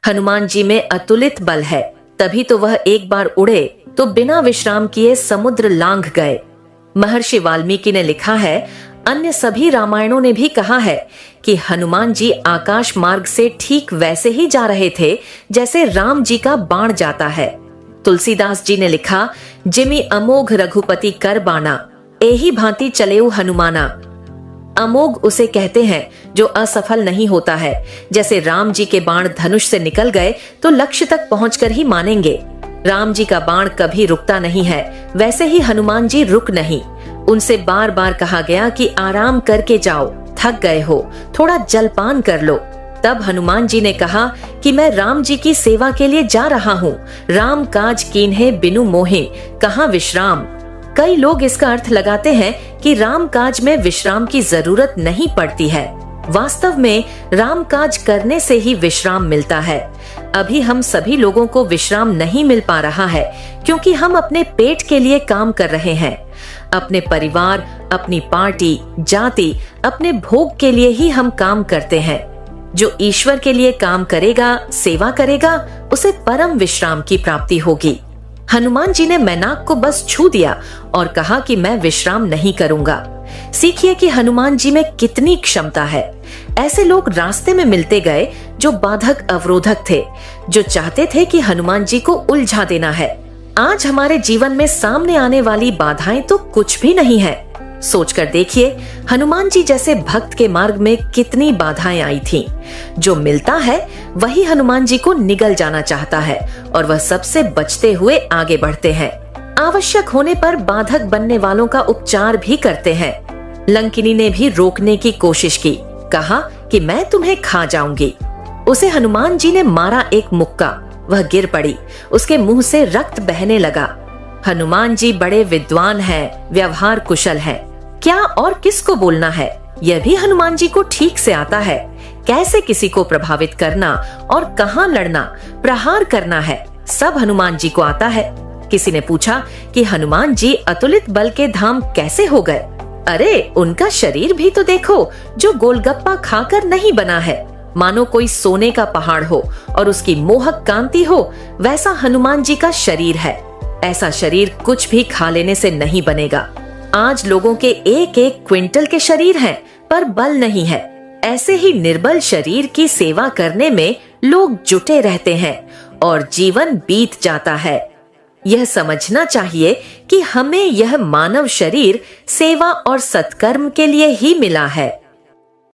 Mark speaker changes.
Speaker 1: हनुमान जी में अतुलित बल है, तभी तो वह एक बार उड़े तो बिना विश्राम किए समुद्र लांघ गए। महर्षि वाल्मीकि ने लिखा है, अन्य सभी रामायणों ने भी कहा है कि हनुमान जी आकाश मार्ग से ठीक वैसे ही जा रहे थे जैसे राम जी का बाण जाता है। तुलसीदास जी ने लिखा, जिमि अमोघ रघुपति कर बाना, एही भांति चलेउ हनुमाना। अमोघ उसे कहते हैं जो असफल नहीं होता है। जैसे राम जी के बाण धनुष से निकल गए तो लक्ष्य तक पहुंचकर ही मानेंगे। राम जी का बाण कभी रुकता नहीं है, वैसे ही हनुमान जी रुक नहीं। उनसे बार बार कहा गया कि आराम करके जाओ, थक गए हो, थोड़ा जलपान कर लो। तब हनुमान जी ने कहा कि मैं राम जी की सेवा के लिए जा रहा हूँ। राम काज कीन्हे बिनु मोहे, कहाँ विश्राम। कई लोग इसका अर्थ लगाते हैं कि राम काज में विश्राम की जरूरत नहीं पड़ती है। वास्तव में राम काज करने से ही विश्राम मिलता है। अभी हम सभी लोगों को विश्राम नहीं मिल पा रहा है क्योंकि हम अपने पेट के लिए काम कर रहे हैं। अपने परिवार, अपनी पार्टी, जाति, अपने भोग के लिए ही हम काम करते हैं। जो ईश्वर के लिए काम करेगा, सेवा करेगा, उसे परम विश्राम की प्राप्ति होगी। हनुमान जी ने मैनाक को बस छू दिया और कहा कि मैं विश्राम नहीं करूंगा। सीखिए कि हनुमान जी में कितनी क्षमता है। ऐसे लोग रास्ते में मिलते गए जो बाधक अवरोधक थे, जो चाहते थे कि हनुमान जी को उलझा देना है। आज हमारे जीवन में सामने आने वाली बाधाएं तो कुछ भी नहीं है। सोचकर देखिए, हनुमान जी जैसे भक्त के मार्ग में कितनी बाधाएं आई थीं। जो मिलता है वही हनुमान जी को निगल जाना चाहता है और वह सबसे बचते हुए आगे बढ़ते हैं। आवश्यक होने पर बाधक बनने वालों का उपचार भी करते हैं। लंकिनी ने भी रोकने की कोशिश की, कहा कि मैं तुम्हें खा जाऊंगी। उसे हनुमान जी ने मारा एक मुक्का, वह गिर पड़ी, उसके मुंह से रक्त बहने लगा। हनुमान जी बड़े विद्वान हैं, व्यवहार कुशल हैं। क्या और किसको बोलना है, यह भी हनुमान जी को ठीक से आता है। कैसे किसी को प्रभावित करना और कहाँ लड़ना, प्रहार करना है, सब हनुमान जी को आता है। किसी ने पूछा कि हनुमान जी अतुलित बल के धाम कैसे हो गए? अरे, उनका शरीर भी तो देखो, जो गोलगप्पा खाकर नहीं बना है। मानो कोई सोने का पहाड़ हो और उसकी मोहक कांति हो, वैसा हनुमान जी का शरीर है। ऐसा शरीर कुछ भी खा लेने से नहीं बनेगा। आज लोगों के एक एक क्विंटल के शरीर हैं, पर बल नहीं है। ऐसे ही निर्बल शरीर की सेवा करने में लोग जुटे रहते हैं और जीवन बीत जाता है। यह समझना चाहिए कि हमें यह मानव शरीर सेवा और सत्कर्म के लिए ही मिला है।